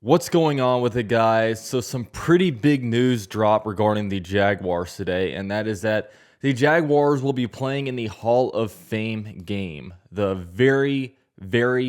What's going on with it, guys? So, some pretty big news drop regarding the Jaguars today, and that is that the Jaguars will be playing in the Hall of Fame game, the very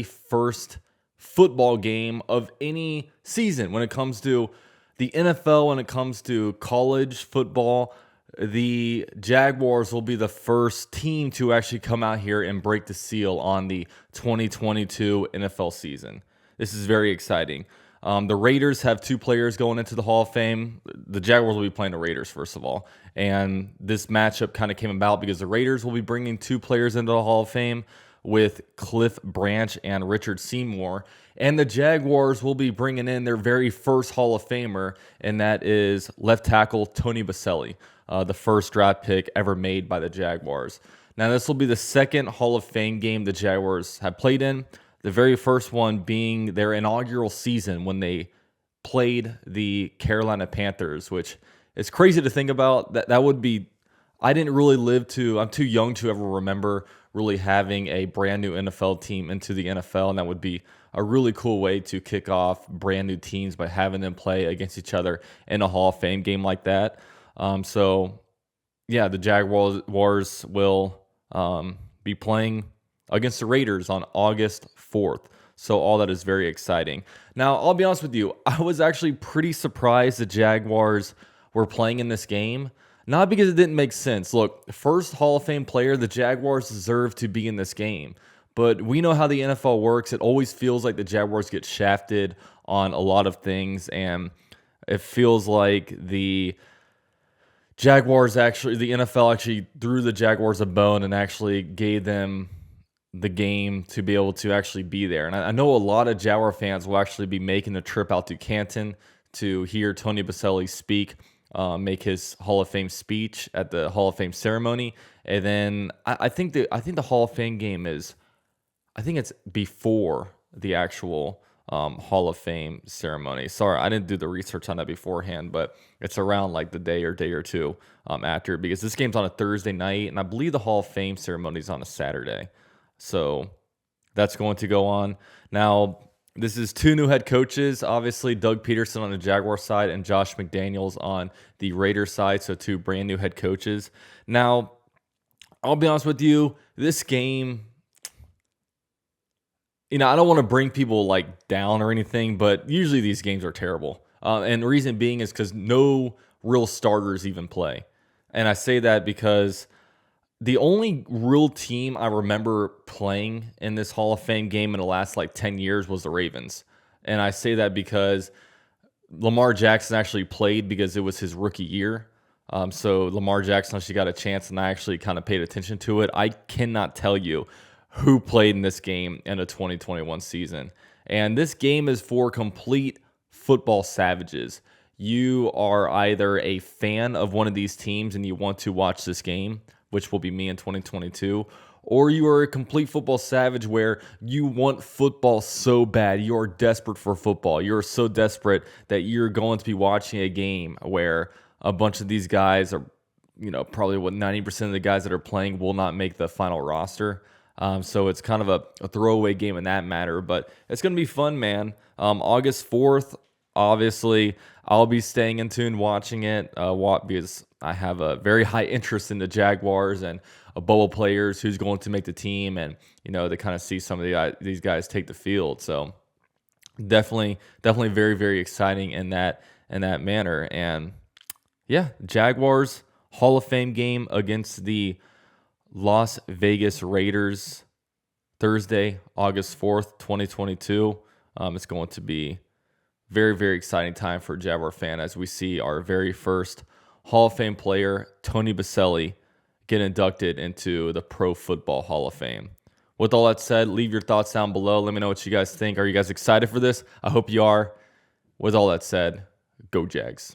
first football game of any season when it comes to the NFL, when it comes to college football. The Jaguars will be the first team to actually come out here and break the seal on the 2022 NFL season. This is very exciting. The Raiders have two players going into the Hall of Fame. The Jaguars will be playing the Raiders, first of all. And this matchup kind of came about because the Raiders will be bringing two players into the Hall of Fame with Cliff Branch and Richard Seymour. And the Jaguars will be bringing in their very first Hall of Famer, and that is left tackle Tony Baselli, the first draft pick ever made by the Jaguars. Now, this will be the second Hall of Fame game the Jaguars have played in. The very first one being their inaugural season when they played the Carolina Panthers, which is crazy to think about. That would be, I didn't really live to, I'm too young to ever remember really having a brand new NFL team into the NFL, and that would be a really cool way to kick off brand new teams by having them play against each other in a Hall of Fame game like that. The Jaguars will be playing against the Raiders on August 4th. So all that is very exciting. Now, I'll be honest with you, I was actually pretty surprised the Jaguars were playing in this game. Not because it didn't make sense. Look, first Hall of Fame player, the Jaguars deserve to be in this game. But we know how the NFL works. It always feels like the Jaguars get shafted on a lot of things, and it feels like the NFL actually threw the Jaguars a bone and actually gave them the game to be able to actually be there. And I know a lot of Jaguar fans will actually be making the trip out to Canton to hear Tony Baselli speak, make his Hall of Fame speech at the Hall of Fame ceremony. And then I think the Hall of Fame game is, I think it's before the actual Hall of Fame ceremony. Sorry, I didn't do the research on that beforehand, but it's around like the day or two after, because this game's on a Thursday night, and I believe the Hall of Fame ceremony is on a Saturday. So that's going to go on. Now, this is two new head coaches, obviously Doug Peterson on the Jaguar side and Josh McDaniels on the Raiders side, so two brand new head coaches. Now, I'll be honest with you, this game, I don't want to bring people like down or anything, but usually these games are terrible. And the reason being is because no real starters even play. And I say that because the only real team I remember playing in this Hall of Fame game in the last like 10 years was the Ravens. And I say that because Lamar Jackson actually played because it was his rookie year. So Lamar Jackson actually got a chance, and I actually kind of paid attention to it. I cannot tell you who played in this game in the 2021 season. And this game is for complete football savages. You are either a fan of one of these teams and you want to watch this game, which will be me in 2022, or you are a complete football savage where you want football so bad. You are desperate for football. You're so desperate that you're going to be watching a game where a bunch of these guys are, probably what 90% of the guys that are playing will not make the final roster. So it's kind of a throwaway game in that matter, but it's going to be fun, man. August 4th, obviously, I'll be staying in tune watching it because I have a very high interest in the Jaguars and a bubble players who's going to make the team, and to kind of see some of these guys take the field. So definitely very, very exciting in that manner. And yeah, Jaguars Hall of Fame game against the Las Vegas Raiders Thursday, August 4th, 2022. It's going to be very, very exciting time for a Jaguar fan as we see our very first Hall of Fame player, Tony Baselli, get inducted into the Pro Football Hall of Fame. With all that said, leave your thoughts down below. Let me know what you guys think. Are you guys excited for this? I hope you are. With all that said, go Jags.